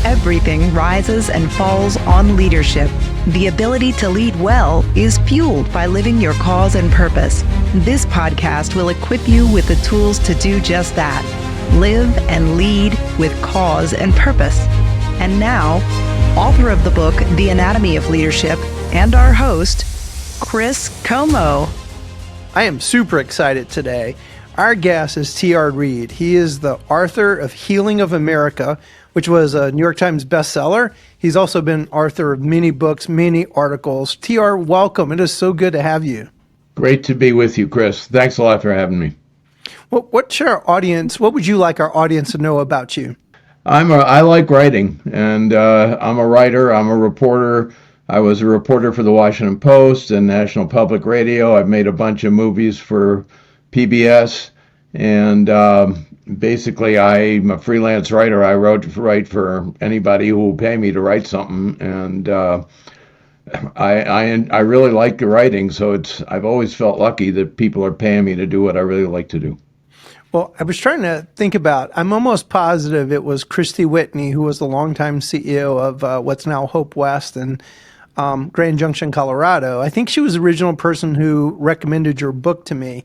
Everything rises and falls on leadership. The ability to lead well is fueled by living your cause and purpose. This podcast will equip you with the tools to do just that. Live and lead with cause and purpose. And now, author of the book, The Anatomy of Leadership, and our host, Chris Comeaux. I am super excited today. Our guest is Reid. He is the author of Healing of America, which was a New York Times bestseller. He's also been author of many books, many articles. Welcome. It is so good to have you. Great to be with you, Chris. Thanks a lot for having me. Well, what would you like our audience to know about you? I like writing, and I'm a writer. I'm a reporter. I was a reporter for the Washington Post and National Public Radio. I've made a bunch of movies for PBS, and basically I'm a freelance writer. I write for anybody who will pay me to write something, and I really like the writing. So I've always felt lucky that people are paying me to do what I really like to do. Well, I was trying to think I'm almost positive it was Christy Whitney, who was the longtime CEO of what's now Hope West and Grand Junction, Colorado. I think she was the original person who recommended your book to me.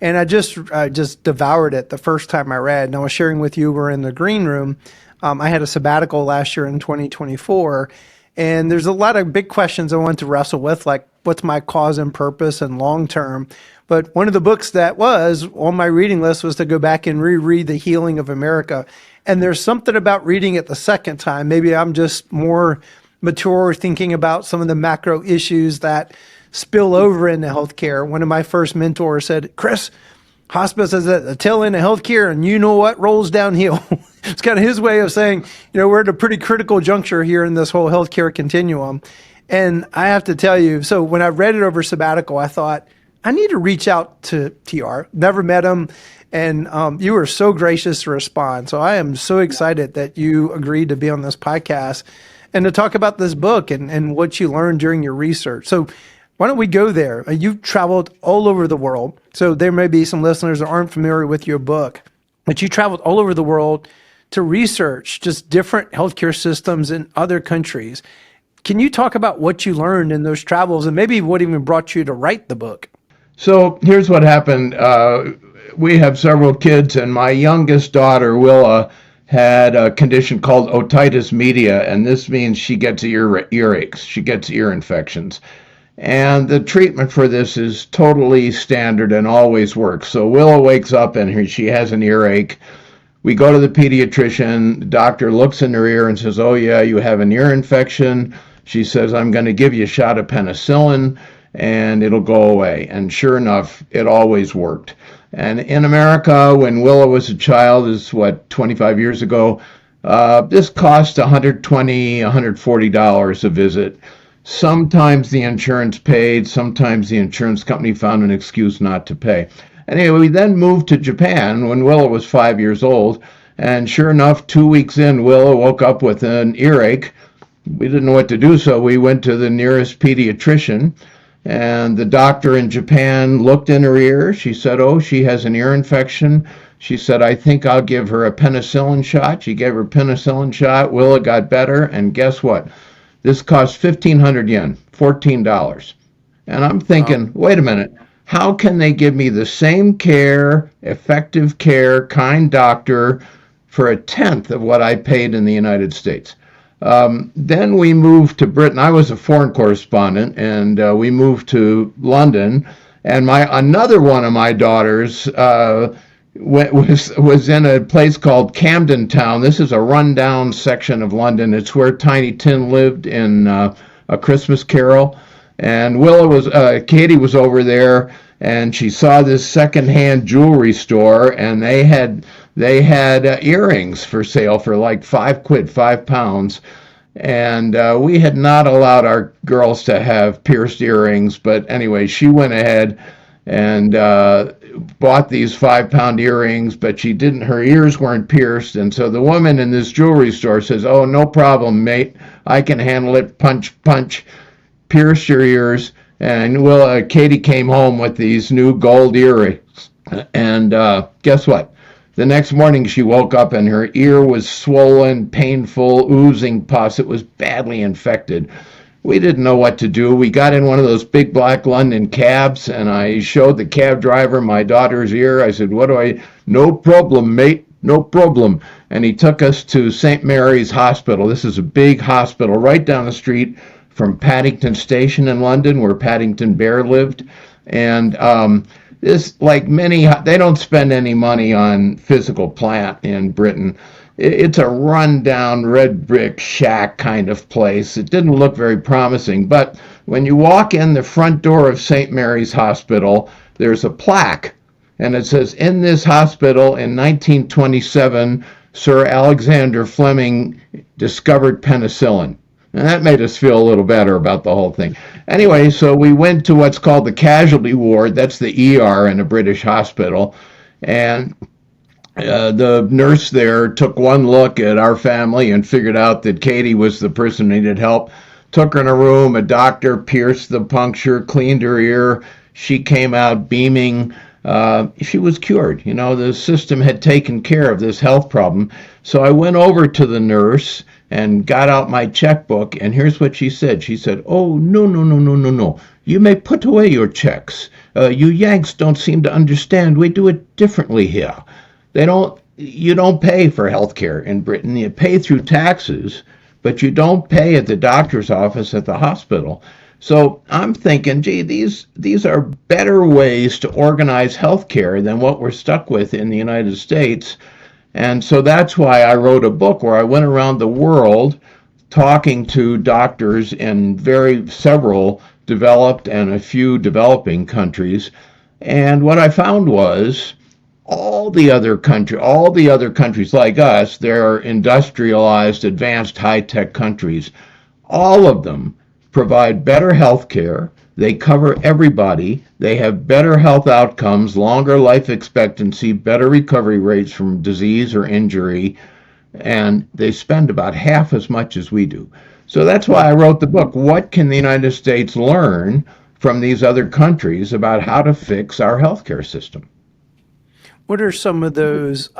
And I just devoured it the first time I read. And I was sharing with you, we're in the green room. I had a sabbatical last year in 2024. And there's a lot of big questions I want to wrestle with, like what's my cause and purpose and long term. But one of the books that was on my reading list was to go back and reread The Healing of America. And there's something about reading it the second time. Maybe I'm just more mature thinking about some of the macro issues that spill over into healthcare. One of my first mentors said, Chris, hospice is at the tail end of healthcare, and you know what rolls downhill. It's kind of his way of saying, we're at a pretty critical juncture here in this whole healthcare continuum. And I have to tell you, so when I read it over sabbatical, I thought, I need to reach out to TR. Never met him. And you were so gracious to respond. So I am so excited that you agreed to be on this podcast and to talk about this book and what you learned during your research. So why don't we go there? You've traveled all over the world. So there may be some listeners that aren't familiar with your book, but you traveled all over the world to research just different healthcare systems in other countries. Can you talk about what you learned in those travels and maybe what even brought you to write the book? So here's what happened. We have several kids, and my youngest daughter, Willa, had a condition called otitis media, and this means she gets earaches. She gets ear infections. And the treatment for this is totally standard and always works. So Willa wakes up and she has an earache. We go to the pediatrician. The doctor looks in her ear and says, oh yeah, you have an ear infection. She says, I'm going to give you a shot of penicillin and it'll go away. And sure enough, it always worked. And in America, when Willa was a child, is 25 years ago, this cost $120, $140 a visit. Sometimes the insurance paid, sometimes the insurance company found an excuse not to pay. Anyway, we then moved to Japan when Willa was 5 years old, and sure enough, 2 weeks in, Willa woke up with an earache. We didn't know what to do, so we went to the nearest pediatrician, and the doctor in Japan looked in her ear. She said, oh, she has an ear infection. She said, I think I'll give her a penicillin shot. She gave her a penicillin shot. Willa got better, and guess what? This cost 1,500 yen, $14. And I'm thinking, wait a minute, how can they give me the same care, effective care, kind doctor for a tenth of what I paid in the United States? Then we moved to Britain. I was a foreign correspondent, and we moved to London. And another one of my daughters was in a place called Camden Town. This is a rundown section of London. It's where Tiny Tim lived in A Christmas Carol. And Katie was over there, and she saw this secondhand jewelry store, and they had earrings for sale for like £5. And we had not allowed our girls to have pierced earrings, but anyway, she went ahead and bought these 5-pound earrings, but her ears weren't pierced. And so the woman in this jewelry store says, oh, no problem, mate. I can handle it. Punch, punch, pierce your ears. And Katie came home with these new gold earrings. And guess what? The next morning she woke up and her ear was swollen, painful, oozing pus. It was badly infected. We didn't know what to do. We got in one of those big black London cabs, and I showed the cab driver my daughter's ear. I said, "What do I?" "No problem, mate, no problem." And he took us to St. Mary's Hospital. This is a big hospital right down the street from Paddington Station in London, where Paddington Bear lived. And this, like many, they don't spend any money on physical plant in Britain. It's a run-down red brick shack kind of place. It didn't look very promising, but when you walk in the front door of St. Mary's Hospital, there's a plaque, and it says, "In this hospital in 1927, Sir Alexander Fleming discovered penicillin." And that made us feel a little better about the whole thing. Anyway, so we went to what's called the casualty ward. That's the ER in a British hospital. And the nurse there took one look at our family and figured out that Katie was the person who needed help. Took her in a room. A doctor pierced the puncture, cleaned her ear. She came out beaming. She was cured. You know, the system had taken care of this health problem. So I went over to the nurse and got out my checkbook, and here's what she said. She said, "Oh, no, no, no, no, no, no. You may put away your checks. You Yanks don't seem to understand. We do it differently here. You don't pay for health care in Britain. You pay through taxes, but you don't pay at the doctor's office at the hospital." So I'm thinking, gee, these are better ways to organize health care than what we're stuck with in the United States. And so that's why I wrote a book where I went around the world talking to doctors in several developed and a few developing countries. And what I found was all the other countries like us, they're industrialized, advanced, high-tech countries. All of them provide better health care. They cover everybody. They have better health outcomes, longer life expectancy, better recovery rates from disease or injury, and they spend about half as much as we do. So that's why I wrote the book. What can the United States learn from these other countries about how to fix our healthcare system? What are some of those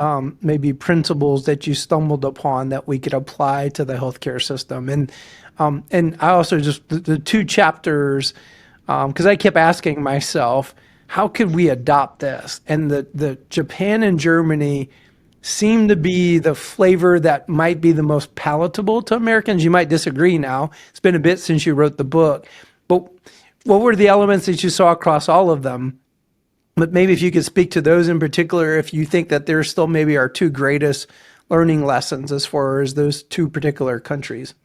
maybe principles that you stumbled upon that we could apply to the healthcare system? And I also just the two chapters, because I kept asking myself, how could we adopt this? And the Japan and Germany seem to be the flavor that might be the most palatable to Americans. You might disagree now. It's been a bit since you wrote the book. But what were the elements that you saw across all of them? But maybe if you could speak to those in particular, if you think that they're still maybe our two greatest learning lessons as far as those two particular countries.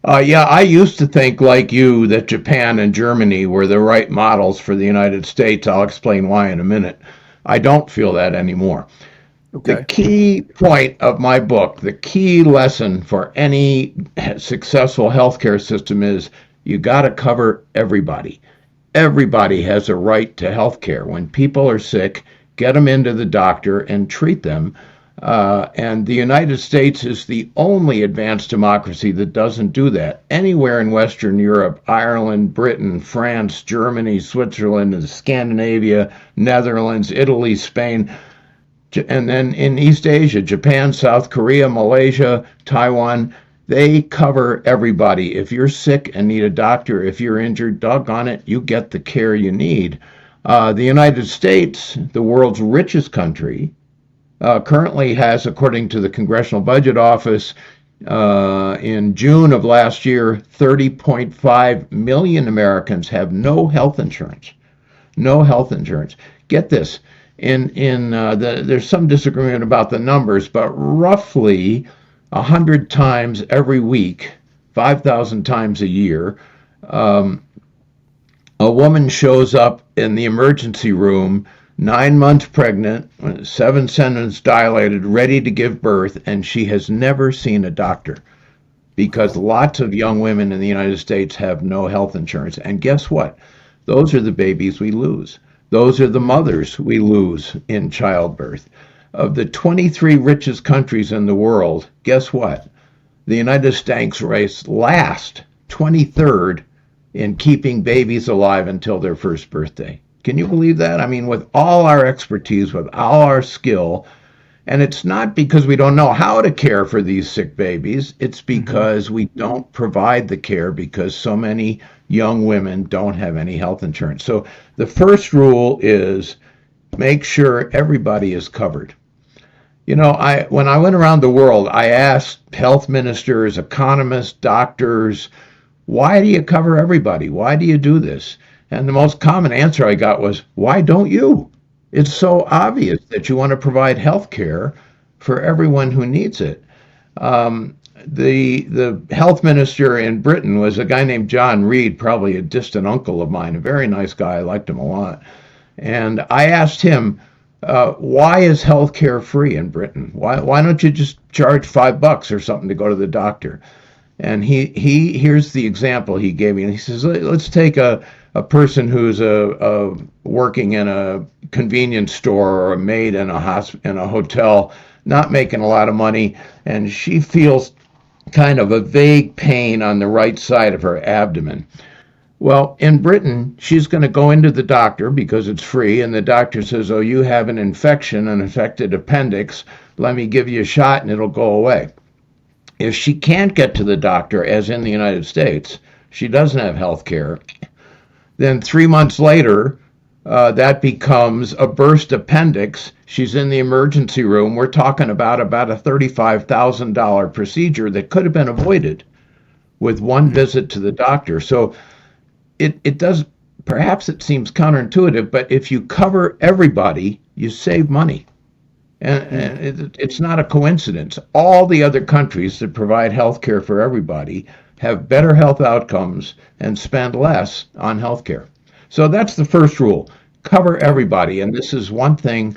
Yeah, I used to think like you that Japan and Germany were the right models for the United States. I'll explain why in a minute. I don't feel that anymore. Okay. The key point of my book, the key lesson for any successful healthcare system is you got to cover everybody. Everybody has a right to health care. When people are sick, get them into the doctor and treat them. And the United States is the only advanced democracy that doesn't do that. Anywhere in Western Europe, Ireland, Britain, France, Germany, Switzerland, Scandinavia, Netherlands, Italy, Spain, and then in East Asia, Japan, South Korea, Malaysia, Taiwan, they cover everybody. If you're sick and need a doctor, if you're injured, doggone it, you get the care you need. The United States, the world's richest country, currently has, according to the Congressional Budget Office, in June of last year, 30.5 million Americans have no health insurance. No health insurance. Get this. There's some disagreement about the numbers, but roughly 100 times every week, 5,000 times a year, a woman shows up in the emergency room 9 months pregnant, 7 centimeters dilated, ready to give birth, and she has never seen a doctor because lots of young women in the United States have no health insurance. And guess what? Those are the babies we lose. Those are the mothers we lose in childbirth. Of the 23 richest countries in the world, guess what? The United States ranks last, 23rd, in keeping babies alive until their first birthday. Can you believe that? I mean, with all our expertise, with all our skill, and it's not because we don't know how to care for these sick babies. It's because we don't provide the care because so many young women don't have any health insurance. So the first rule is make sure everybody is covered. You know, when I went around the world, I asked health ministers, economists, doctors, why do you cover everybody? Why do you do this? And the most common answer I got was, why don't you? It's so obvious that you want to provide health care for everyone who needs it. The health minister in Britain was a guy named John Reid, probably a distant uncle of mine, a very nice guy. I liked him a lot. And I asked him, why is health care free in Britain? Why don't you just charge $5 or something to go to the doctor? And here's the example he gave me. And he says, let's take a person who's working in a convenience store or a maid in a hotel, not making a lot of money, and she feels kind of a vague pain on the right side of her abdomen. Well, in Britain, she's going to go into the doctor because it's free, and the doctor says, oh, you have an infection, an infected appendix. Let me give you a shot and it'll go away. If she can't get to the doctor, as in the United States, she doesn't have health care, then 3 months later, that becomes a burst appendix. She's in the emergency room. We're talking about a $35,000 procedure that could have been avoided with one visit to the doctor. So it does, perhaps it seems counterintuitive, but if you cover everybody, you save money. And it's not a coincidence. All the other countries that provide health care for everybody have better health outcomes and spend less on health care. So that's the first rule. Cover everybody. And this is one thing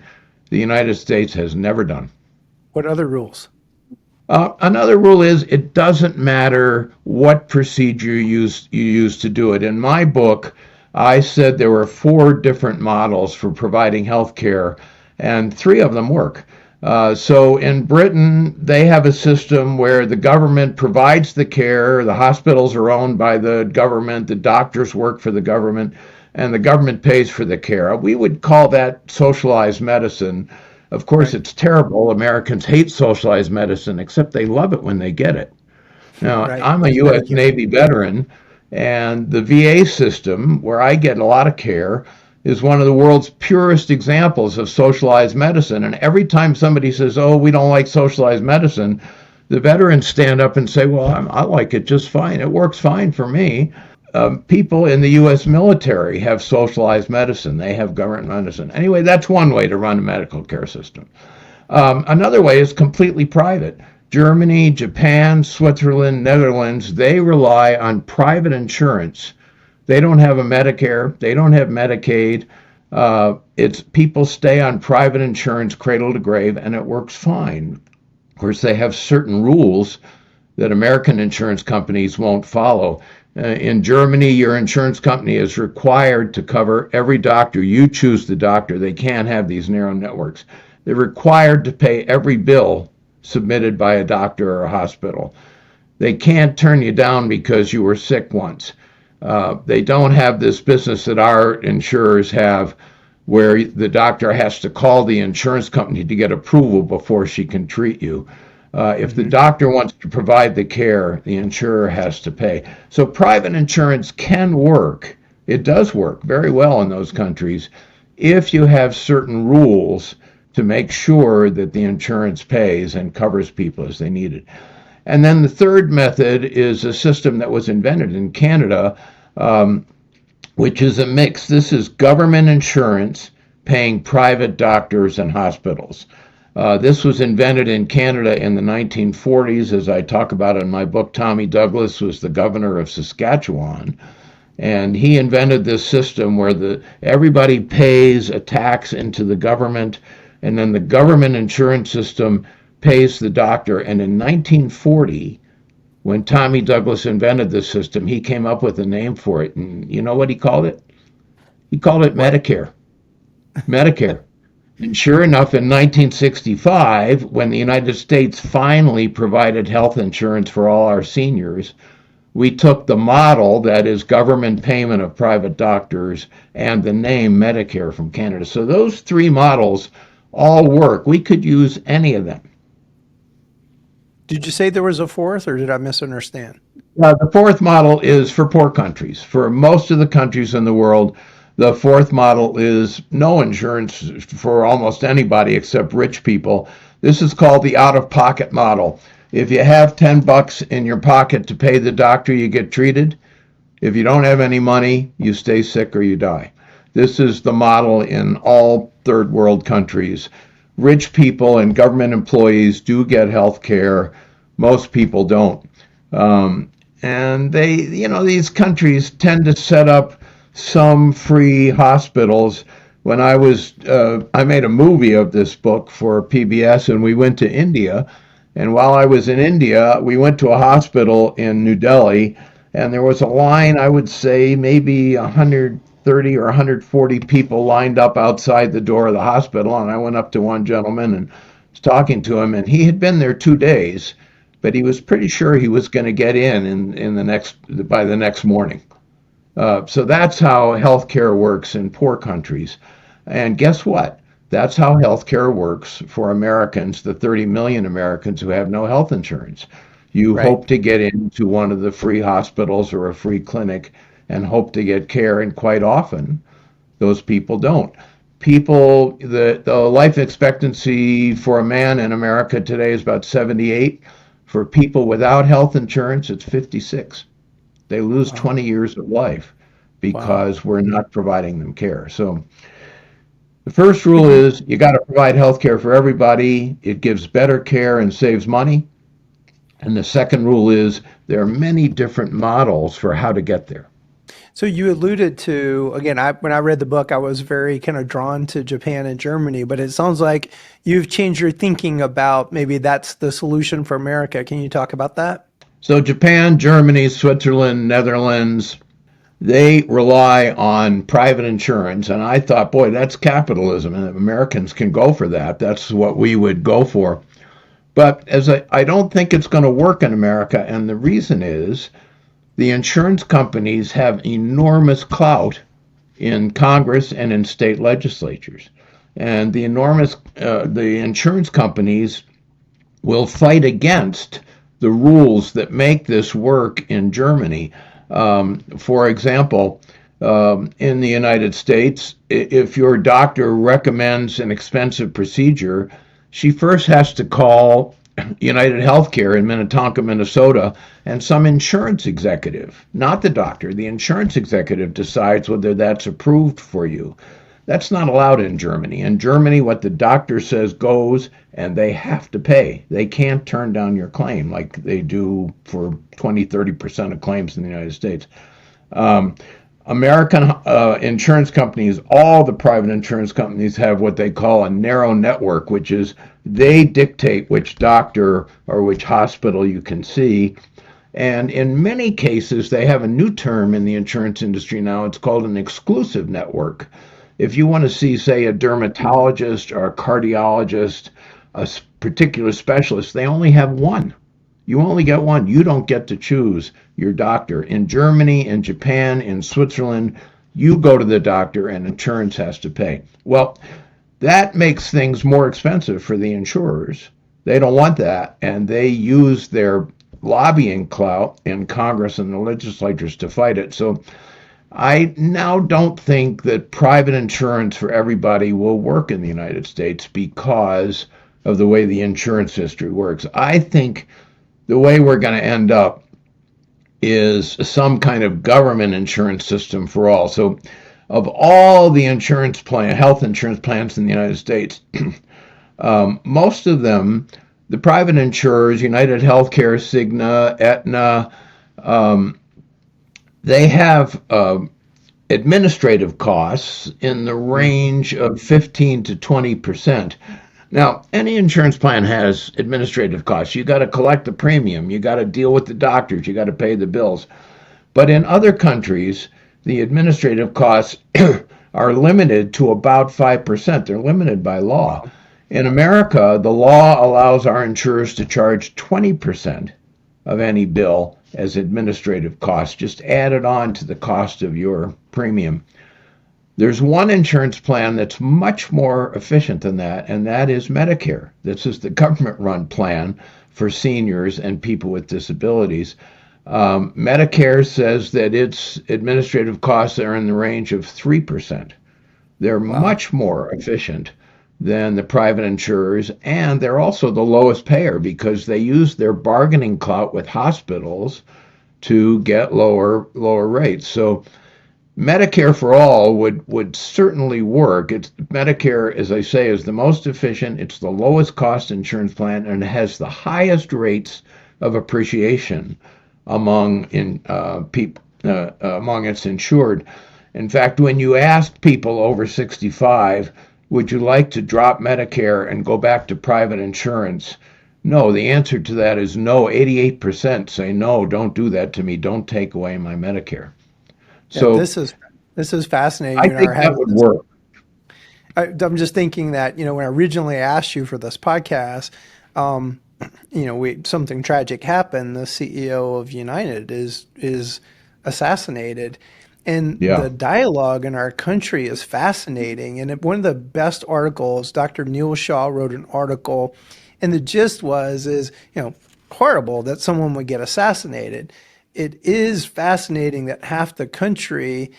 the United States has never done. What other rules? Another rule is it doesn't matter what procedure you use to do it. In my book, I said there were 4 different models for providing health care, and 3 of them work. So in Britain, they have a system where the government provides the care, the hospitals are owned by the government, the doctors work for the government, and the government pays for the care. We would call that socialized medicine. Of course, it's terrible. Americans hate socialized medicine, except they love it when they get it. Now, I'm a U.S. Navy veteran, and the VA system, where I get a lot of care, is one of the world's purest examples of socialized medicine. And every time somebody says, oh, we don't like socialized medicine, the veterans stand up and say, well, I like it just fine. It works fine for me. People in the U.S. military have socialized medicine. They have government medicine. Anyway, that's one way to run a medical care system. Another way is completely private. Germany, Japan, Switzerland, Netherlands, they rely on private insurance. They don't have a Medicare. They don't have Medicaid. It's people stay on private insurance cradle to grave, and it works fine. Of course, they have certain rules that American insurance companies won't follow. In Germany, your insurance company is required to cover every doctor. You choose the doctor. They can't have these narrow networks. They're required to pay every bill submitted by a doctor or a hospital. They can't turn you down because you were sick once. They don't have this business that our insurers have where the doctor has to call the insurance company to get approval before she can treat you. If the doctor wants to provide the care, the insurer has to pay. So private insurance can work. It does work very well in those countries if you have certain rules to make sure that the insurance pays and covers people as they need it. And then the third method is a system that was invented in Canada, which is a mix. This is government insurance paying private doctors and hospitals. This was invented in Canada in the 1940s. As I talk about in my book, Tommy Douglas was the governor of Saskatchewan. And he invented this system where everybody pays a tax into the government, and then the government insurance system pays the doctor. And in 1940, when Tommy Douglas invented this system, he came up with a name for it. And you know what he called it? He called it Medicare. Medicare. And sure enough, in 1965, when the United States finally provided health insurance for all our seniors, we took the model, that is government payment of private doctors, and the name Medicare from Canada. So those three models all work. We could use any of them. Did you say there was a fourth, or did I misunderstand? The fourth model is for poor countries. For most of the countries in the world, the fourth model is no insurance for almost anybody except rich people. This is called the out-of-pocket model. If you have $10 in your pocket to pay the doctor, you get treated. If you don't have any money, you stay sick or you die. This is the model in all third world countries. Rich people and government employees do get health care. Most people don't. And these countries tend to set up some free hospitals. When I made a movie of this book for PBS, and we went to India. And while I was in India, we went to a hospital in New Delhi, and there was a line, I would say maybe 130 or 140 people lined up outside the door of the hospital. And I went up to one gentleman and was talking to him, and he had been there 2 days, but he was pretty sure he was going to get by the next morning. So that's how healthcare works in poor countries. And guess what? That's how healthcare works for Americans, the 30 million Americans who have no health insurance. You Right. hope to get into one of the free hospitals or a free clinic and hope to get care, and quite often those people don't. The life expectancy for a man in America today is about 78. For people without health insurance, it's 56. They lose 20 years of life because we're not providing them care. So the first rule is you got to provide health care for everybody. It gives better care and saves money. And the second rule is there are many different models for how to get there. So you alluded to, again, when I read the book, I was very kind of drawn to Japan and Germany, but it sounds like you've changed your thinking about maybe that's the solution for America. Can you talk about that? So Japan, Germany, Switzerland, Netherlands, they rely on private insurance. And I thought, boy, that's capitalism, and Americans can go for that. That's what we would go for. But I don't think it's going to work in America. And the reason is the insurance companies have enormous clout in Congress and in state legislatures. And the insurance companies will fight against the rules that make this work in Germany. For example, in the United States, if your doctor recommends an expensive procedure, she first has to call United Healthcare in Minnetonka, Minnesota, and some insurance executive, not the doctor. The insurance executive decides whether that's approved for you. That's not allowed in Germany. In Germany, what the doctor says goes, and they have to pay. They can't turn down your claim like they do for 20-30% of claims in the United States. American insurance companies, all the private insurance companies, have what they call a narrow network, which is they dictate which doctor or which hospital you can see. And in many cases, they have a new term in the insurance industry now. It's called an exclusive network. If you want to see, say, a dermatologist or a cardiologist, a particular specialist, they only have one. You only get one. You don't get to choose your doctor. In Germany, in Japan, in Switzerland, you go to the doctor and insurance has to pay. Well, that makes things more expensive for the insurers. They don't want that, and they use their lobbying clout in Congress and the legislatures to fight it. So I now don't think that private insurance for everybody will work in the United States because of the way the insurance industry works. I think the way we're going to end up is some kind of government insurance system for all. So of all the health insurance plans in the United States, most of them, the private insurers, United Healthcare, Cigna, Aetna, they have administrative costs in the range of 15 to 20%. Now, any insurance plan has administrative costs. You got to collect the premium. You got to deal with the doctors. You got to pay the bills. But in other countries, the administrative costs are limited to about 5%. They're limited by law. In America, the law allows our insurers to charge 20% of any bill, as administrative costs. Just add it on to the cost of your premium. There's one insurance plan that's much more efficient than that, and that is Medicare. This is the government-run plan for seniors and people with disabilities. Medicare says that its administrative costs are in the range of 3%. They're much more efficient than the private insurers, and they're also the lowest payer because they use their bargaining clout with hospitals to get lower rates. So Medicare for all would certainly work. Medicare, as I say, is the most efficient. It's the lowest cost insurance plan, and it has the highest rates of appreciation among its insured. In fact, when you ask people over 65, would you like to drop Medicare and go back to private insurance? No, the answer to that is no. 88% say no, don't do that to me. Don't take away my Medicare. So yeah, this is fascinating. I think that would work. I'm just thinking that, when I originally asked you for this podcast, something tragic happened. The CEO of United is assassinated. And the dialogue in our country is fascinating. And one of the best articles, Dr. Neil Shaw wrote an article, and the gist is horrible that someone would get assassinated. It is fascinating that half the country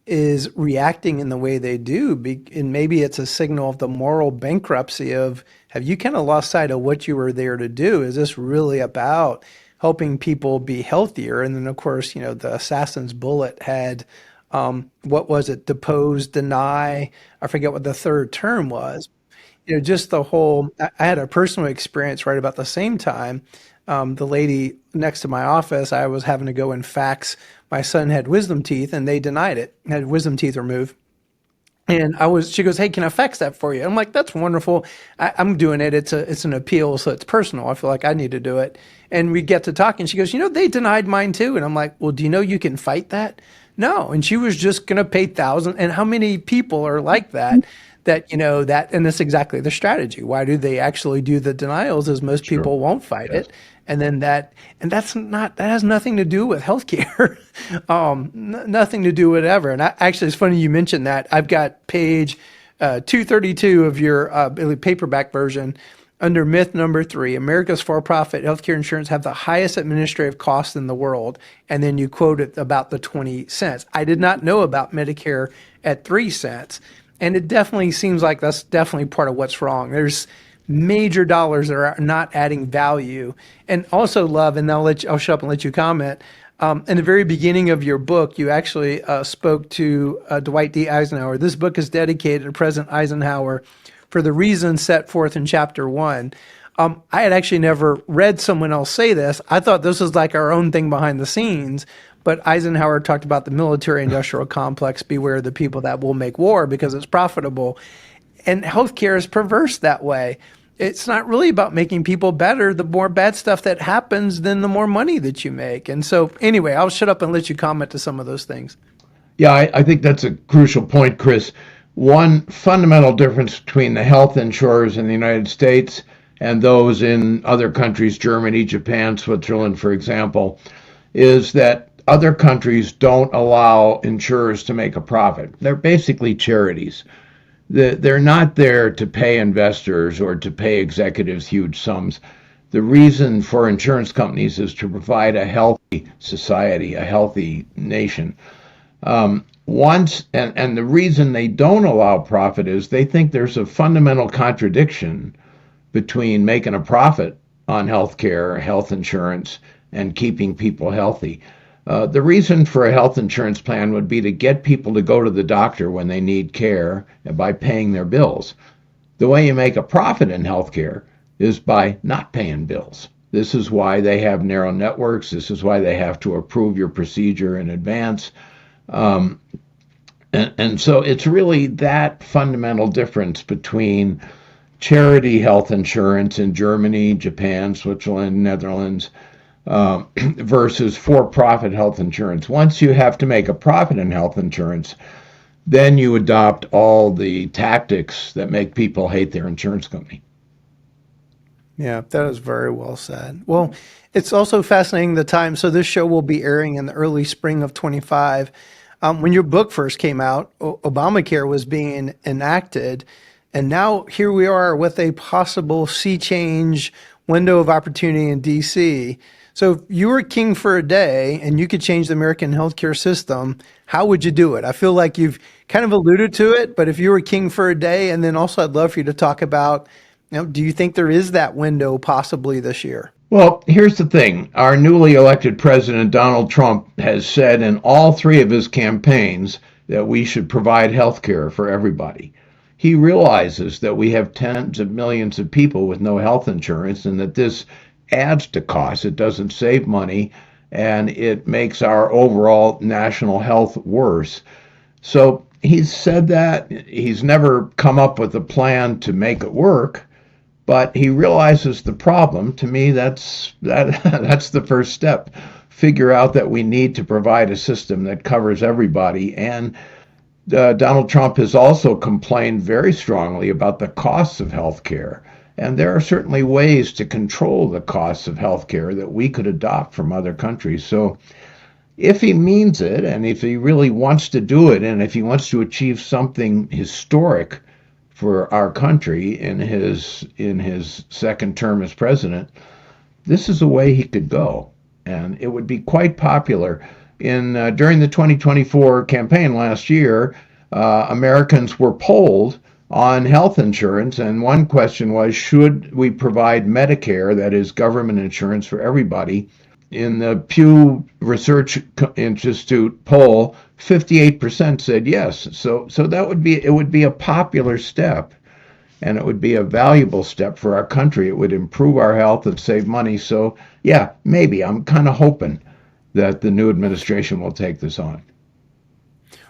is reacting in the way they do. And maybe it's a signal of the moral bankruptcy of, have you kind of lost sight of what you were there to do? Is this really about helping people be healthier? And then, of course, the assassin's bullet had, what was it? Depose, deny. I forget what the third term was. Just the whole, I had a personal experience right about the same time. The lady next to my office, I was having to go and fax. My son had wisdom teeth and they denied it, had wisdom teeth removed. And she goes, hey, can I fax that for you? I'm like, that's wonderful. I'm doing it. It's an appeal, so it's personal. I feel like I need to do it. And we get to talking. She goes, they denied mine too. And I'm like, well, do you know you can fight that? No. And she was just going to pay thousands. And how many people are like that? And that's exactly the strategy. Why do they actually do the denials? Is most people won't fight it. And then that has nothing to do with healthcare, nothing to do with whatever. And actually, it's funny you mentioned that. I've got page 232 of your paperback version under myth number 3. America's for-profit healthcare insurance have the highest administrative costs in the world. And then you quote it about the 20 cents. I did not know about Medicare at 3 cents. And it definitely seems like that's definitely part of what's wrong. There's major dollars that are not adding value. And also, Love, and I'll shut up and let you comment. In the very beginning of your book, you actually spoke to Dwight D. Eisenhower. This book is dedicated to President Eisenhower for the reasons set forth in Chapter 1. I had actually never read someone else say this. I thought this was like our own thing behind the scenes. But Eisenhower talked about the military-industrial complex. Beware the people that will make war because it's profitable. And healthcare is perverse that way. It's not really about making people better. The more bad stuff that happens, then the more money that you make. And so anyway, I'll shut up and let you comment to some of those things. Yeah, I think that's a crucial point, Chris. One fundamental difference between the health insurers in the United States and those in other countries, Germany, Japan, Switzerland, for example, is that other countries don't allow insurers to make a profit. They're basically charities. They're not there to pay investors or to pay executives huge sums. The reason for insurance companies is to provide a healthy society, a healthy nation. And the reason they don't allow profit is they think there's a fundamental contradiction between making a profit on healthcare, health insurance, and keeping people healthy. The reason for a health insurance plan would be to get people to go to the doctor when they need care by paying their bills. The way you make a profit in healthcare is by not paying bills. This is why they have narrow networks. This is why they have to approve your procedure in advance. And so it's really that fundamental difference between charity health insurance in Germany, Japan, Switzerland, Netherlands, versus for-profit health insurance. Once you have to make a profit in health insurance, then you adopt all the tactics that make people hate their insurance company. Yeah, that is very well said. Well, it's also fascinating the time. So this show will be airing in the early spring of 25. When your book first came out, Obamacare was being enacted, and now here we are with a possible sea change window of opportunity in DC. So if you were king for a day and you could change the American healthcare system, how would you do it? I feel like you've kind of alluded to it, but if you were king for a day, and then also I'd love for you to talk about, do you think there is that window possibly this year? Well, here's the thing. Our newly elected president, Donald Trump, has said in all three of his campaigns that we should provide health care for everybody. He realizes that we have tens of millions of people with no health insurance and that this adds to costs. It doesn't save money and it makes our overall national health worse. So he's said that. He's never come up with a plan to make it work. But he realizes the problem. To me, that's the first step. Figure out that we need to provide a system that covers everybody. And Donald Trump has also complained very strongly about the costs of health care. And there are certainly ways to control the costs of health care that we could adopt from other countries. So if he means it, and if he really wants to do it, and if he wants to achieve something historic for our country in his second term as president, this is a way he could go, and it would be quite popular. During the 2024 campaign last year, Americans were polled on health insurance, and one question was, should we provide Medicare, that is government insurance for everybody? In the Pew Research Institute poll, 58% said yes. So it would be a popular step, and it would be a valuable step for our country. It would improve our health and save money. So yeah, maybe I'm kind of hoping that the new administration will take this on.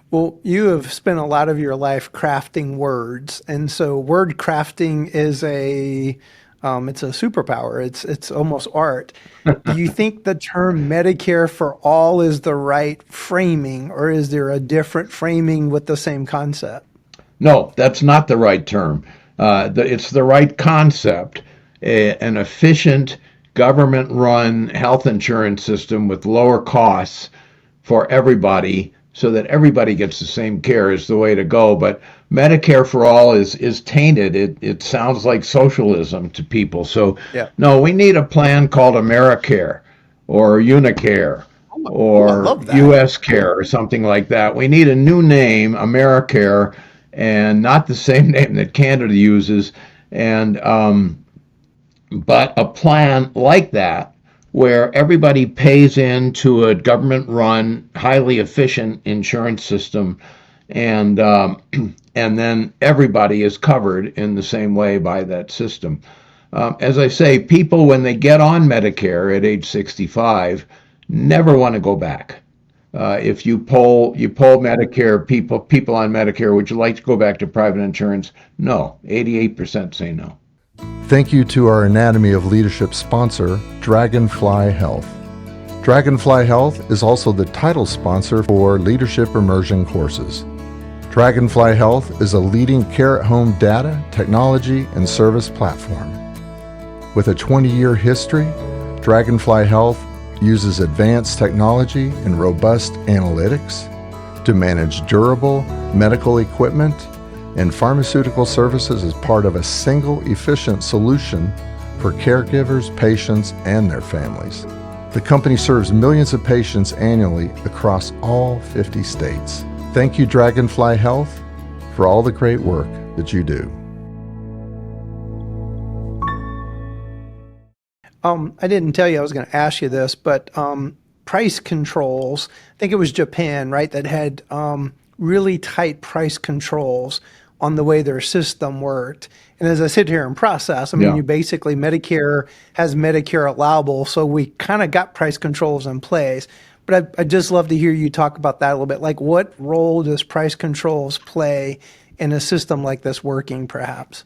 Well, you have spent a lot of your life crafting words, and so word crafting is it's a superpower. It's almost art. Do you think the term Medicare for all is the right framing, or is there a different framing with the same concept? No, that's not the right term. It's the right concept. An efficient government-run health insurance system with lower costs for everybody, so that everybody gets the same care, is the way to go. But Medicare for all is tainted. It sounds like socialism to people. So Yeah. no, we need a plan called AmeriCare or Unicare I or love that. US Care or something like that. We need a new name, AmeriCare, and not the same name that Canada uses. And but a plan like that, where everybody pays into a government-run, highly efficient insurance system, and then everybody is covered in the same way by that system. As I say, people, when they get on Medicare at age 65, never want to go back. If you poll Medicare people on Medicare, would you like to go back to private insurance? No, 88% say no. Thank you to our Anatomy of Leadership sponsor, Dragonfly Health. Dragonfly Health is also the title sponsor for Leadership Immersion courses. Dragonfly Health is a leading care-at-home data, technology, and service platform. With a 20-year history, Dragonfly Health uses advanced technology and robust analytics to manage durable medical equipment and pharmaceutical services as part of a single efficient solution for caregivers, patients, and their families. The company serves millions of patients annually across all 50 states. Thank you, Dragonfly Health, for all the great work that you do. I didn't tell you I was going to ask you this, but price controls, I think it was Japan, right, that had really tight price controls on the way their system worked. And as I sit here and process, you basically, Medicare has Medicare allowable, so we kind of got price controls in place. But I'd just love to hear you talk about that a little bit. Like, what role does price controls play in a system like this working, perhaps?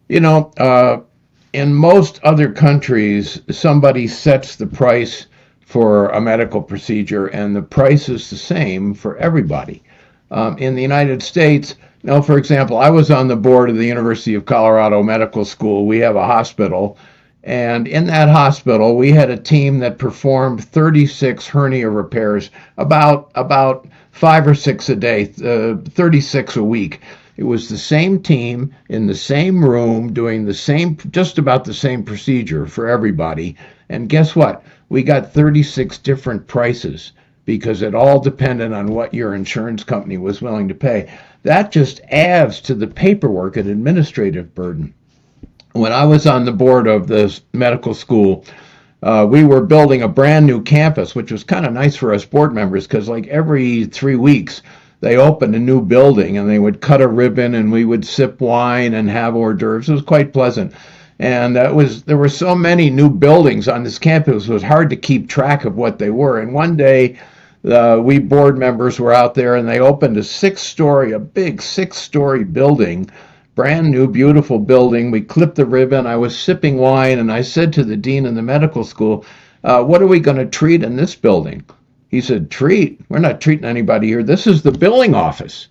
In most other countries, somebody sets the price for a medical procedure, and the price is the same for everybody. In the United States, for example, I was on the board of the University of Colorado Medical School. We have a hospital, And in that hospital, we had a team that performed 36 hernia repairs, about 5 or 6 a day, 36 a week. It was the same team in the same room doing just about the same procedure for everybody. And guess what? We got 36 different prices because it all depended on what your insurance company was willing to pay. That just adds to the paperwork and administrative burden. When I was on the board of this medical school, we were building a brand new campus, which was kind of nice for us board members because like every 3 weeks, they opened a new building and they would cut a ribbon and we would sip wine and have hors d'oeuvres. It was quite pleasant. And there were so many new buildings on this campus, it was hard to keep track of what they were. And one day, we board members were out there and they opened a big six-story building, brand new, beautiful building. We clipped the ribbon. I was sipping wine and I said to the dean of the medical school, what are we going to treat in this building? He said, treat? We're not treating anybody here. This is the billing office.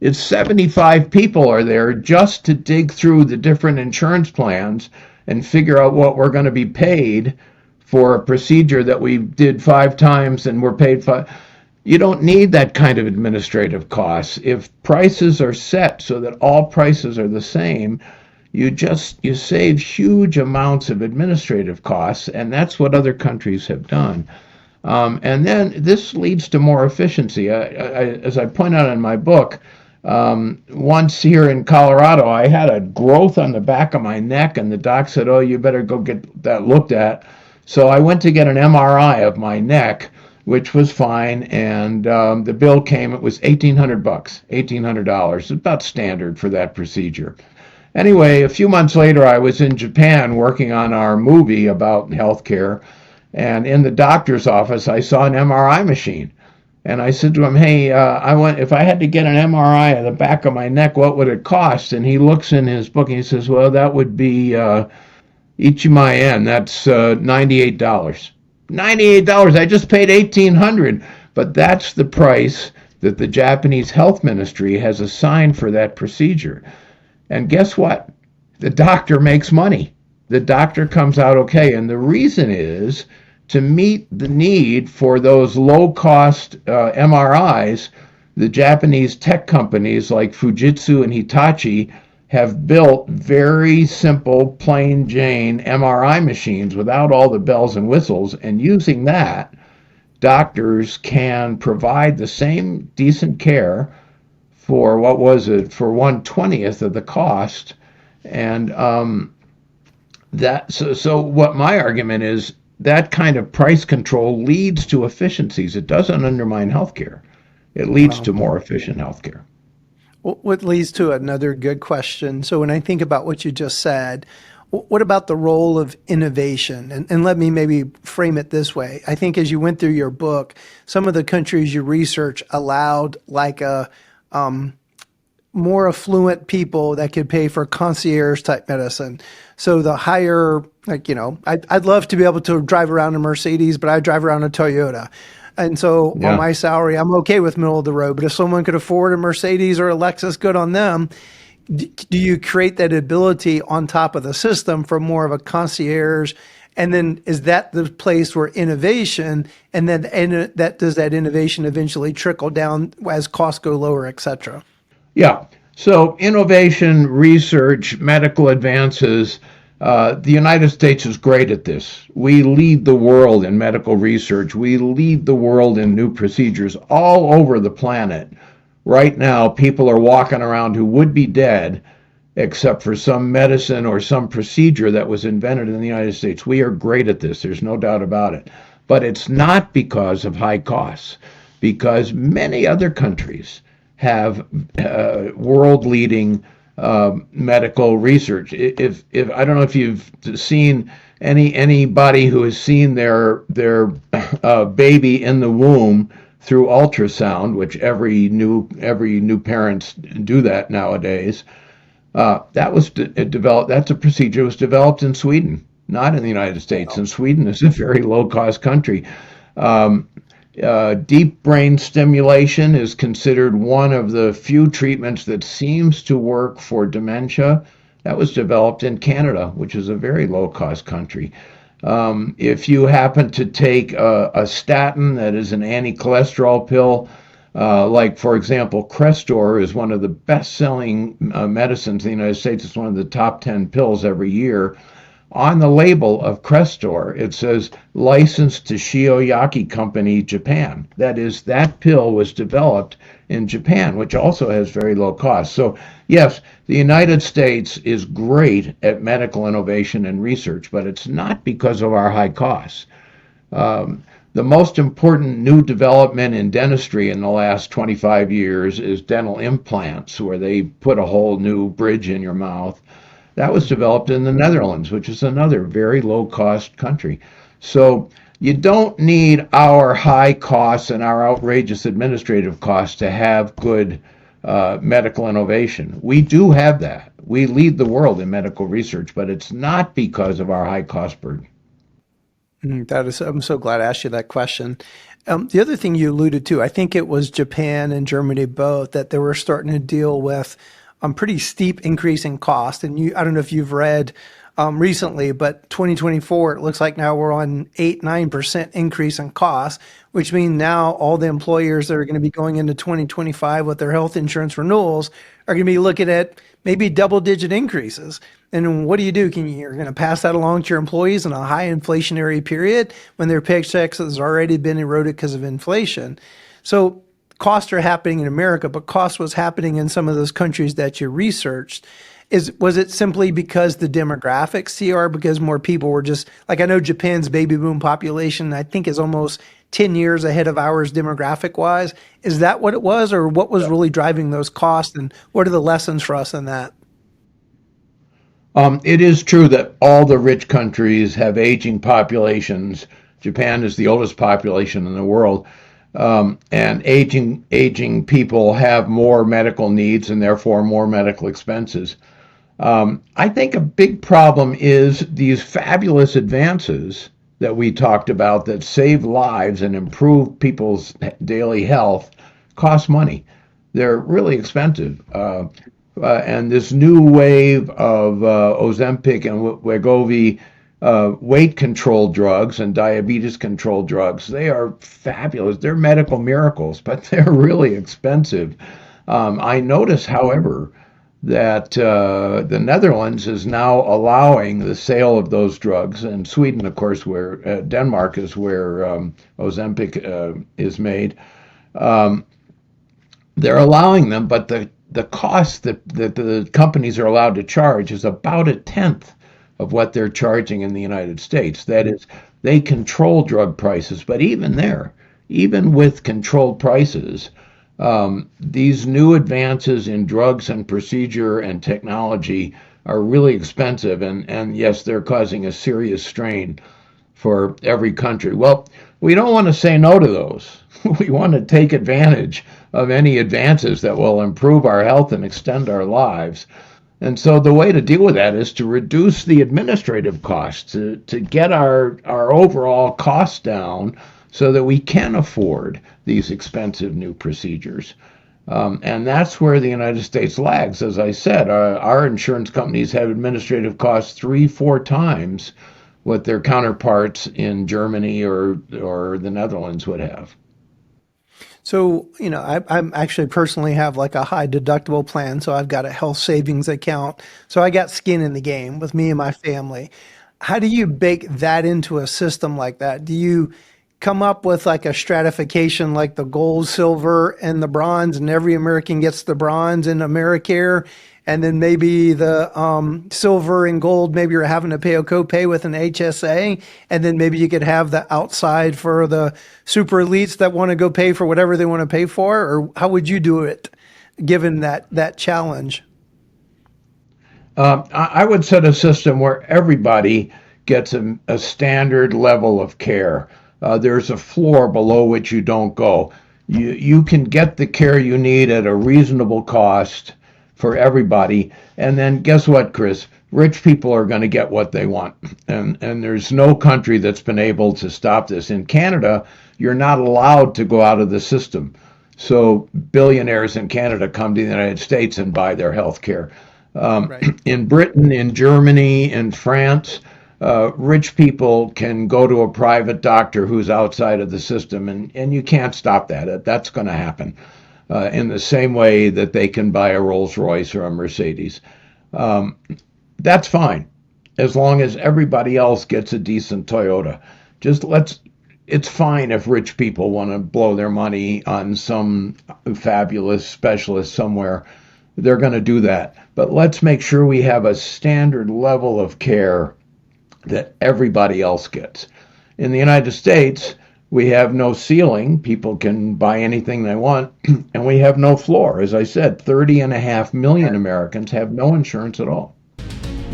It's 75 people are there just to dig through the different insurance plans and figure out what we're going to be paid for a procedure that we did 5 times and we're paid 5. You don't need that kind of administrative costs. If prices are set so that all prices are the same, you save huge amounts of administrative costs, and that's what other countries have done. And then this leads to more efficiency. As I point out in my book, once here in Colorado, I had a growth on the back of my neck, and the doc said, oh, you better go get that looked at. So I went to get an MRI of my neck, which was fine, and the bill came, it was $1,800, about standard for that procedure. Anyway, a few months later, I was in Japan working on our movie about healthcare, and in the doctor's office, I saw an MRI machine. And I said to him, hey, if I had to get an MRI of the back of my neck, what would it cost? And he looks in his book and he says, well, that would be Ichimaen, that's $98. $98, I just paid $1,800. But that's the price that the Japanese health ministry has assigned for that procedure. And guess what? The doctor makes money. The doctor comes out okay. And the reason is to meet the need for those low-cost MRIs, the Japanese tech companies like Fujitsu and Hitachi have built very simple, plain Jane MRI machines without all the bells and whistles. And using that, doctors can provide the same decent care for, for 1/20th of the cost. And so what my argument is, that kind of price control leads to efficiencies. It doesn't undermine healthcare. It leads to more efficient healthcare. What leads to another good question. So when I think about what you just said, what about the role of innovation? And let me maybe frame it this way. I think as you went through your book, some of the countries you research allowed like a more affluent people that could pay for concierge type medicine. So the higher, I'd love to be able to drive around a Mercedes, but I drive around a Toyota. And so on my salary, I'm okay with middle of the road. But if someone could afford a Mercedes or a Lexus, good on them. Do you create that ability on top of the system for more of a concierge? And then is that the place where innovation, and then does that innovation eventually trickle down as costs go lower, et cetera? Yeah. So innovation, research, medical advances, the United States is great at this. We lead the world in medical research. We lead the world in new procedures all over the planet. Right now, people are walking around who would be dead except for some medicine or some procedure that was invented in the United States. We are great at this. There's no doubt about it. But it's not because of high costs, because many other countries have world-leading medical research. If I don't know if you've seen anybody who has seen their baby in the womb through ultrasound, which every new parents do that nowadays. That was developed. That's a procedure was developed in Sweden, not in the United States. And Sweden is a very low-cost country. Deep brain stimulation is considered one of the few treatments that seems to work for dementia. That was developed in Canada, which is a very low-cost country. If you happen to take a statin that is an anti-cholesterol pill, like, for example, Crestor is one of the best-selling medicines in the United States. It's one of the top 10 pills every year. On the label of Crestor, it says licensed to Shionyaki Company, Japan. That is, that pill was developed in Japan, which also has very low cost. So, yes, the United States is great at medical innovation and research, but it's not because of our high costs. The most important new development in dentistry in the last 25 years is dental implants, where they put a whole new bridge in your mouth. That was developed in the Netherlands, which is another very low-cost country. So you don't need our high costs and our outrageous administrative costs to have good medical innovation. We do have that. We lead the world in medical research, but it's not because of our high cost burden. I'm so glad I asked you that question. The other thing you alluded to, I think it was Japan and Germany both, that they were starting to deal with pretty steep increase in cost. And I don't know if you've read recently, but 2024, it looks like now we're on 8-9% increase in cost, which means now all the employers that are going to be going into 2025 with their health insurance renewals are going to be looking at maybe double-digit increases. And what do? You're going to pass that along to your employees in a high inflationary period when their paychecks has already been eroded because of inflation. So costs are happening in America, but cost was happening in some of those countries that you researched. Was it simply because the demographics, CR, because more people were just, like, I know Japan's baby boom population, I think, is almost 10 years ahead of ours demographic wise. Is that what it was, or what was really driving those costs, and what are the lessons for us in that? It is true that all the rich countries have aging populations. Japan is the oldest population in the world. And aging people have more medical needs and therefore more medical expenses. I think a big problem is these fabulous advances that we talked about that save lives and improve people's daily health cost money. They're really expensive. And this new wave of Ozempic and Wegovy weight control drugs and diabetes control drugs, they are fabulous. They're medical miracles, but they're really expensive. I notice, however, that the Netherlands is now allowing the sale of those drugs, and Sweden, of course, where Denmark is where Ozempic is made. They're allowing them, but the cost that the companies are allowed to charge is about a tenth of what they're charging in the United States. That is, they control drug prices, but even there, even with controlled prices, these new advances in drugs and procedure and technology are really expensive, and yes, they're causing a serious strain for every country. Well, we don't want to say no to those. We want to take advantage of any advances that will improve our health and extend our lives. And so the way to deal with that is to reduce the administrative costs, to get our overall costs down so that we can afford these expensive new procedures. And that's where the United States lags. As I said, our insurance companies have administrative costs 3-4 times what their counterparts in Germany or the Netherlands would have. So, I'm actually personally have like a high deductible plan. So I've got a health savings account. So I got skin in the game with me and my family. How do you bake that into a system like that? Do you come up with like a stratification, like the gold, silver, and the bronze, and every American gets the bronze in Americare? And then maybe the silver and gold, maybe you're having to pay a copay with an HSA. And then maybe you could have the outside for the super elites that want to go pay for whatever they want to pay for. Or how would you do it, given that challenge? I would set a system where everybody gets a standard level of care. There's a floor below which you don't go. You can get the care you need at a reasonable cost for everybody. And then guess what, Chris? Rich people are going to get what they want. And there's no country that's been able to stop this. In Canada, you're not allowed to go out of the system. So billionaires in Canada come to the United States and buy their health care. Right. In Britain, in Germany, in France, rich people can go to a private doctor who's outside of the system, and you can't stop that. That's going to happen in the same way that they can buy a Rolls Royce or a Mercedes. That's fine, as long as everybody else gets a decent Toyota. Just it's fine if rich people want to blow their money on some fabulous specialist somewhere. They're going to do that. But let's make sure we have a standard level of care that everybody else gets. In the United States, we have no ceiling. People can buy anything they want, and we have no floor. As I said, 30.5 million Americans have no insurance at all.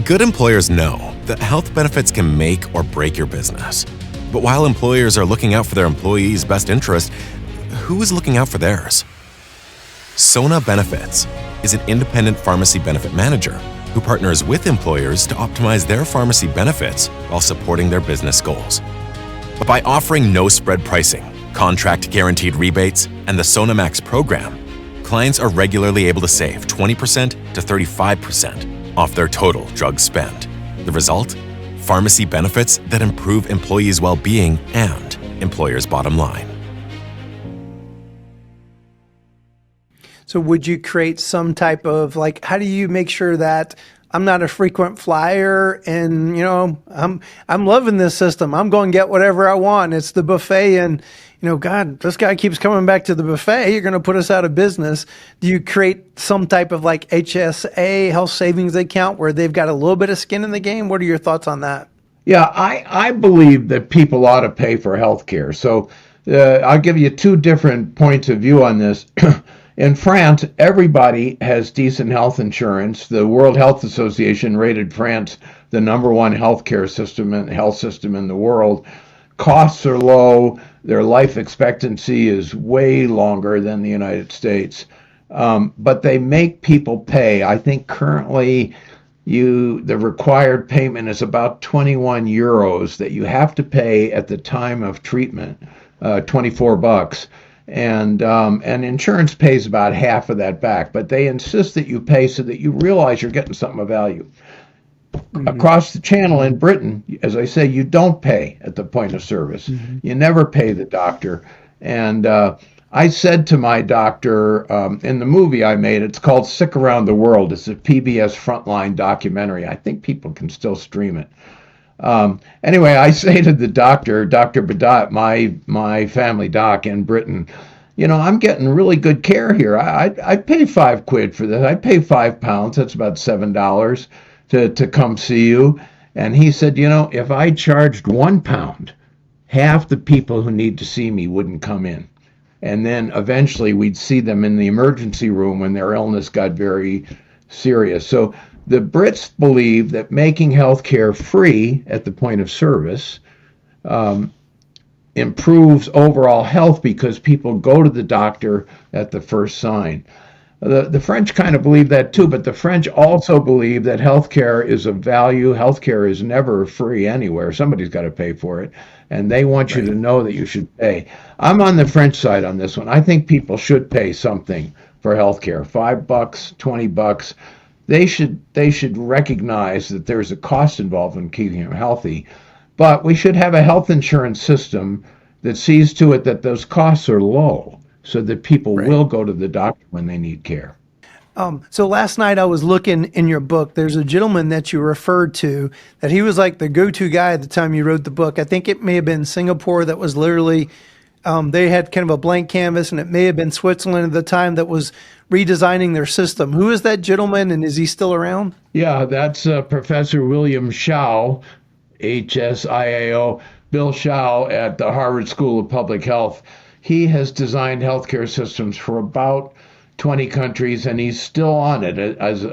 Good employers know that health benefits can make or break your business. But while employers are looking out for their employees' best interest, who is looking out for theirs? Sona Benefits is an independent pharmacy benefit manager who partners with employers to optimize their pharmacy benefits while supporting their business goals. But by offering no-spread pricing, contract guaranteed rebates, and the Sona Max program, clients are regularly able to save 20% to 35% off their total drug spend. The result? Pharmacy benefits that improve employees' well-being and employers' bottom line. So would you create some type of, like, how do you make sure that I'm not a frequent flyer and, I'm loving this system. I'm going to get whatever I want. It's the buffet and, God, this guy keeps coming back to the buffet. You're going to put us out of business. Do you create some type of like HSA, health savings account, where they've got a little bit of skin in the game? What are your thoughts on that? Yeah, I believe that people ought to pay for health care. So I'll give you two different points of view on this. In France, everybody has decent health insurance. The World Health Association rated France the #1 healthcare system and health system in the world. Costs are low. Their life expectancy is way longer than the United States. But they make people pay. I think currently the required payment is about 21 euros that you have to pay at the time of treatment, $24. And insurance pays about half of that back, but they insist that you pay so that you realize you're getting something of value. Mm-hmm. Across the channel in Britain, as I say, you don't pay at the point of service. Mm-hmm. You never pay the doctor. And I said to my doctor in the movie I made, it's called Sick Around the World. It's a PBS Frontline documentary. I think people can still stream it. Anyway, I say to the doctor, Dr. Badat, my family doc in Britain, I'm getting really good care here. I pay £5 for this. I pay £5. That's about $7 to come see you. And he said, if I charged £1, half the people who need to see me wouldn't come in. And then eventually we'd see them in the emergency room when their illness got very serious. So the Brits believe that making healthcare free at the point of service improves overall health because people go to the doctor at the first sign. The French kind of believe that too, but the French also believe that healthcare is a value. Healthcare is never free anywhere. Somebody's got to pay for it, and they want you to know that you should pay. I'm on the French side on this one. I think people should pay something for healthcare, $5, $20. They should recognize that there's a cost involved in keeping them healthy, but we should have a health insurance system that sees to it that those costs are low so that people will go to the doctor when they need care. So last night I was looking in your book. There's a gentleman that you referred to that he was like the go-to guy at the time you wrote the book. I think it may have been Singapore that was literally they had kind of a blank canvas, and it may have been Switzerland at the time that was redesigning their system. Who is that gentleman, and is he still around? Yeah, that's Professor William Hsiao, HSIAO, Bill Hsiao at the Harvard School of Public Health. He has designed healthcare systems for about 20 countries, and he's still on it. As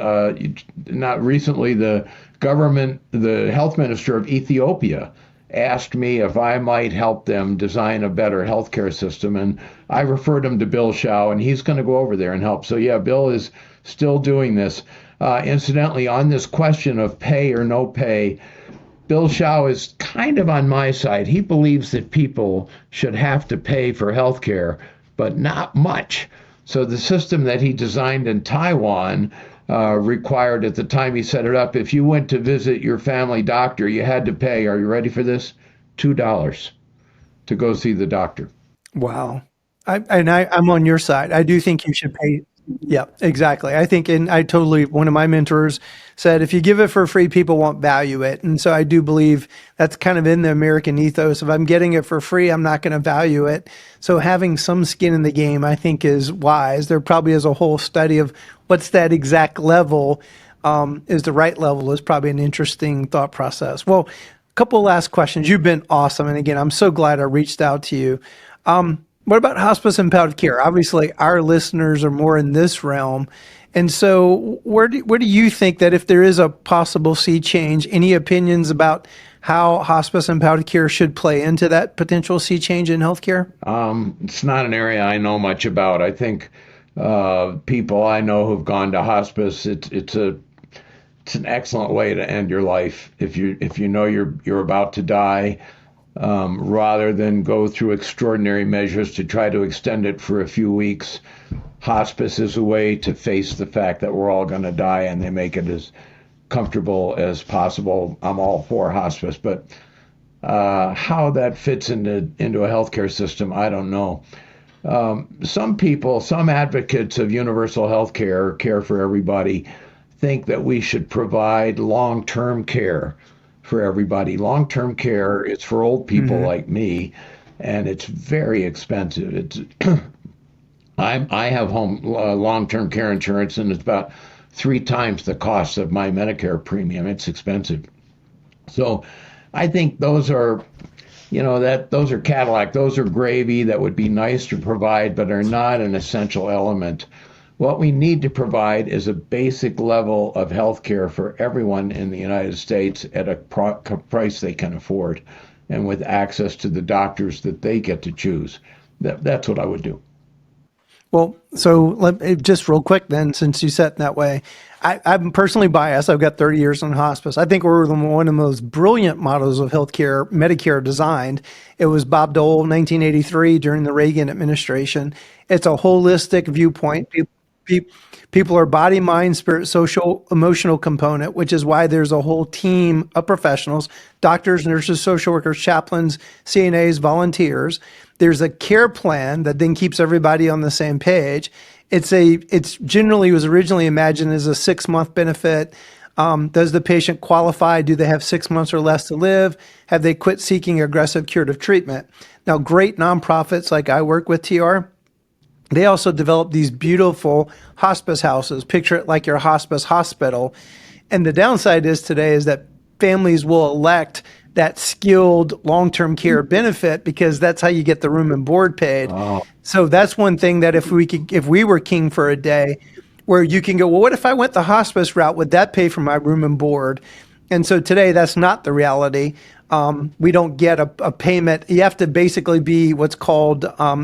not recently, the health minister of Ethiopia asked me if I might help them design a better healthcare system, and I referred him to Bill Hsiao, and he's going to go over there and help. So yeah, Bill is still doing this. Incidentally, on this question of pay or no pay, Bill Hsiao is kind of on my side. He believes that people should have to pay for healthcare, but not much. So the system that he designed in Taiwan required at the time he set it up, if you went to visit your family doctor, you had to pay, are you ready for this? $2 to go see the doctor. Wow. I'm on your side. I do think you should pay. Yeah, exactly. I think, and I totally, one of my mentors said, if you give it for free, people won't value it. And so I do believe that's kind of in the American ethos. If I'm getting it for free, I'm not going to value it. So having some skin in the game, I think, is wise. There probably is a whole study of what's that exact level, is the right level, is probably an interesting thought process. Well, a couple of last questions. You've been awesome. And again, I'm so glad I reached out to you. What about hospice and palliative care? Obviously, our listeners are more in this realm. And so where do you think that if there is a possible sea change, any opinions about how hospice and palliative care should play into that potential sea change in healthcare? It's not an area I know much about. I think people I know who've gone to hospice, it's an excellent way to end your life if you know you're about to die. Rather than go through extraordinary measures to try to extend it for a few weeks. Hospice is a way to face the fact that we're all going to die, and they make it as comfortable as possible. I'm all for hospice, but how that fits into a healthcare system, I don't know. Some people, some advocates of universal healthcare, care for everybody, think that we should provide long-term care for everybody. Long-term care, it's for old people like me, and it's very expensive. It's I have home long-term care insurance, and it's about 3 times the cost of my Medicare premium. It's expensive. So I think those are, those are Cadillac, those are gravy that would be nice to provide, but are not an essential element. What we need to provide is a basic level of health care for everyone in the United States at a price they can afford, and with access to the doctors that they get to choose. That's what I would do. Well, so just real quick then, since you said it that way, I'm personally biased. I've got 30 years in hospice. I think we're one of the most brilliant models of healthcare, Medicare designed. It was Bob Dole, 1983, during the Reagan administration. It's a holistic viewpoint. People are body, mind, spirit, social, emotional component, which is why there's a whole team of professionals, doctors, nurses, social workers, chaplains, CNAs, volunteers. There's a care plan that then keeps everybody on the same page. It's generally was originally imagined as a 6-month benefit. Does the patient qualify? Do they have 6 months or less to live? Have they quit seeking aggressive curative treatment? Now, great nonprofits like I work with, TR, they also develop these beautiful hospice houses. Picture it like your hospice hospital. And the downside is today is that families will elect that skilled long-term care benefit because that's how you get the room and board paid. Oh. So that's one thing that if we were king for a day, where you can go, well, what if I went the hospice route? Would that pay for my room and board? And so today that's not the reality. We don't get a payment. You have to basically be what's called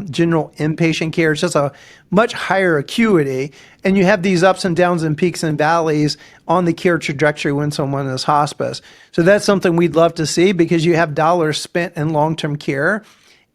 general inpatient care. It's just a much higher acuity. And you have these ups and downs and peaks and valleys on the care trajectory when someone is hospice. So that's something we'd love to see because you have dollars spent in long-term care.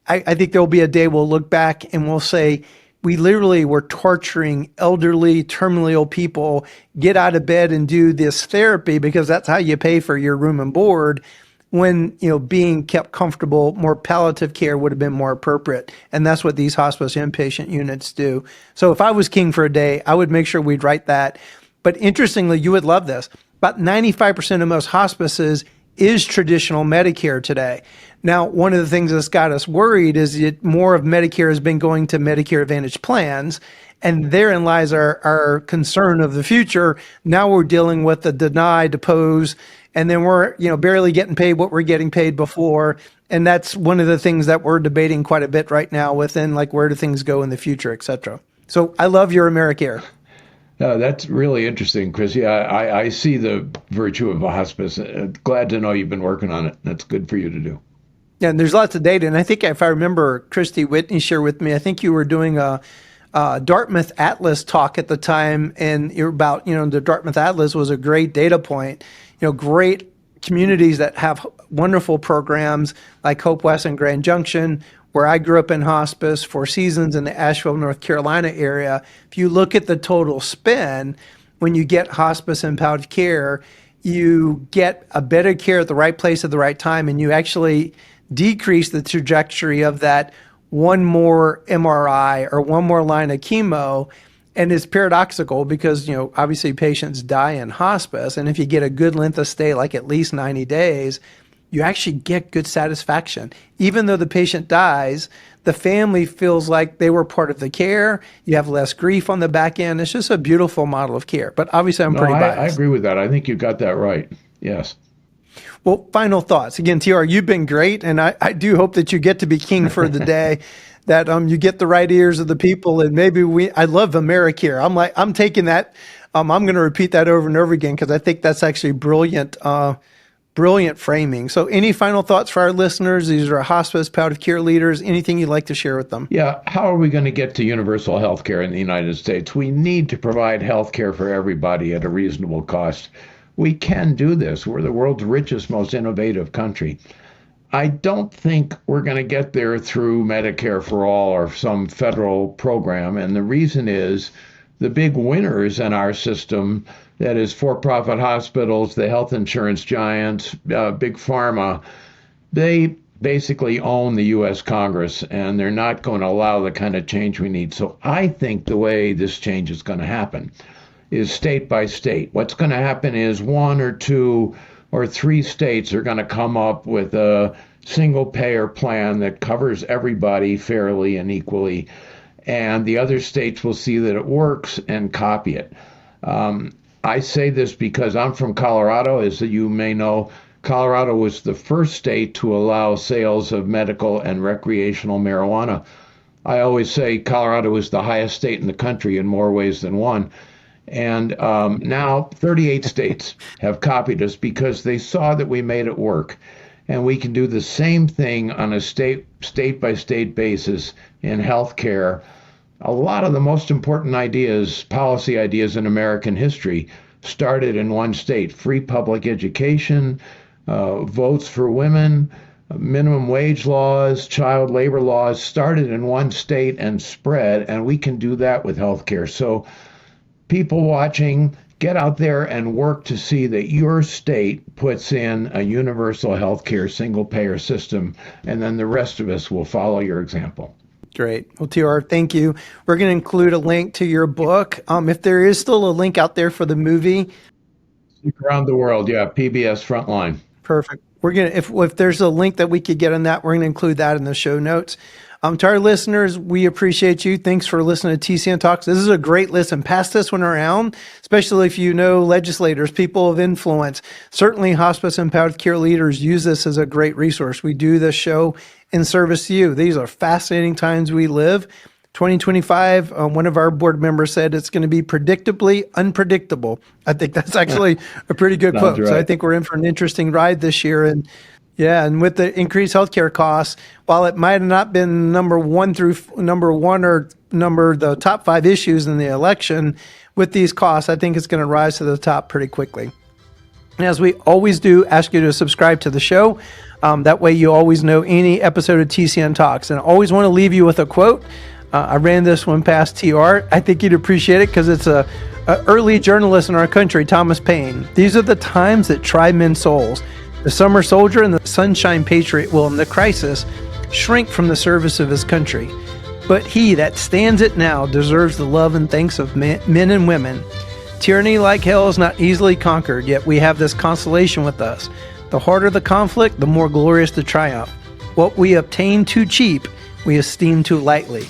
I think there'll be a day we'll look back and we'll say, we literally were torturing elderly, terminally ill people, get out of bed and do this therapy because that's how you pay for your room and board. When, being kept comfortable, more palliative care would have been more appropriate. And that's what these hospice inpatient units do. So if I was king for a day, I would make sure we'd write that. But interestingly, you would love this. About 95% of most hospices is traditional Medicare today. Now, one of the things that's got us worried is that more of Medicare has been going to Medicare Advantage plans. And therein lies our concern of the future. Now we're dealing with the deny, depose, and then we're barely getting paid what we're getting paid before. And that's one of the things that we're debating quite a bit right now within where do things go in the future, et cetera. So I love your Americare. That's really interesting, Chris. Yeah, I see the virtue of a hospice. Glad to know you've been working on it. That's good for you to do. Yeah, and there's lots of data. And I think if I remember Christy Whitney shared with me, I think you were doing a Dartmouth Atlas talk at the time, and you're about, the Dartmouth Atlas was a great data point. Great communities that have wonderful programs like Hope West and Grand Junction, where I grew up in hospice, Four Seasons in the Asheville, North Carolina area. If you look at the total spend, when you get hospice and palliative care, you get a better care at the right place at the right time, and you actually decrease the trajectory of that one more MRI or one more line of chemo. And it's paradoxical because, obviously patients die in hospice. And if you get a good length of stay, like at least 90 days, you actually get good satisfaction. Even though the patient dies, the family feels like they were part of the care. You have less grief on the back end. It's just a beautiful model of care. But obviously I'm pretty biased. I agree with that. I think you got that right. Yes. Well, final thoughts. Again, TR, you've been great, and I do hope that you get to be king for the day, that you get the right ears of the people, and maybe I love AmeriCare. I'm taking that. I'm going to repeat that over and over again because I think that's actually brilliant framing. So any final thoughts for our listeners? These are hospice, palliative care leaders. Anything you'd like to share with them? Yeah. How are we going to get to universal health care in the United States? We need to provide health care for everybody at a reasonable cost. We can do this. We're the world's richest, most innovative country. I don't think we're going to get there through Medicare for all or some federal program. And the reason is the big winners in our system, that is for-profit hospitals, the health insurance giants, big pharma, they basically own the U.S. Congress, and they're not going to allow the kind of change we need. So I think the way this change is going to happen is state by state. What's going to happen is 1 or 2 or 3 states are going to come up with a single payer plan that covers everybody fairly and equally, and the other states will see that it works and copy it. I say this because I'm from Colorado. As you may know, Colorado was the first state to allow sales of medical and recreational marijuana. I always say Colorado is the highest state in the country in more ways than one. And now 38 states have copied us because they saw that we made it work. And we can do the same thing on a state-by-state basis in healthcare. A lot of the most important ideas, policy ideas in American history, started in one state. Free public education, votes for women, minimum wage laws, child labor laws started in one state and spread, and we can do that with healthcare. So people watching, get out there and work to see that your state puts in a universal healthcare single-payer system, and then the rest of us will follow your example. Great. Well, TR, thank you. We're going to include a link to your book. If there is still a link out there for the movie. Around the world, yeah, PBS Frontline. Perfect. We're going to, if there's a link that we could get on that, we're going to include that in the show notes. To our listeners, we appreciate you. Thanks for listening to TCN Talks. This is a great listen. Pass this one around, especially if you know legislators, people of influence. Certainly hospice and palliative care leaders use this as a great resource. We do this show in service to you. These are fascinating times we live. 2025, one of our board members said it's going to be predictably unpredictable. I think that's actually a pretty good quote. Right. So I think we're in for an interesting ride this year. And yeah, and with the increased healthcare costs, while it might have not been number one or the top 5 issues in the election, with these costs, I think it's going to rise to the top pretty quickly. And as we always do, ask you to subscribe to the show. That way you always know any episode of TCN Talks. And I always want to leave you with a quote. I ran this one past TR. I think you'd appreciate it because it's a early journalist in our country, Thomas Paine. These are the times that try men's souls. The summer soldier and the sunshine patriot will, in the crisis, shrink from the service of his country. But he that stands it now deserves the love and thanks of men and women. Tyranny like hell is not easily conquered, yet we have this consolation with us. The harder the conflict, the more glorious the triumph. What we obtain too cheap, we esteem too lightly.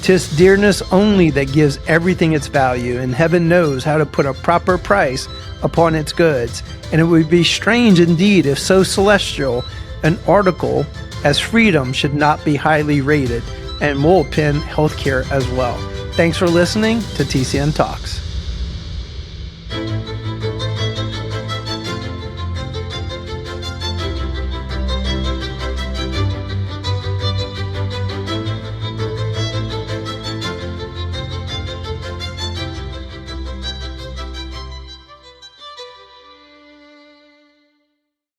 'Tis dearness only that gives everything its value, and heaven knows how to put a proper price upon its goods. And it would be strange indeed if so celestial an article as freedom should not be highly rated, and we'll pin healthcare as well. Thanks for listening to TCN Talks.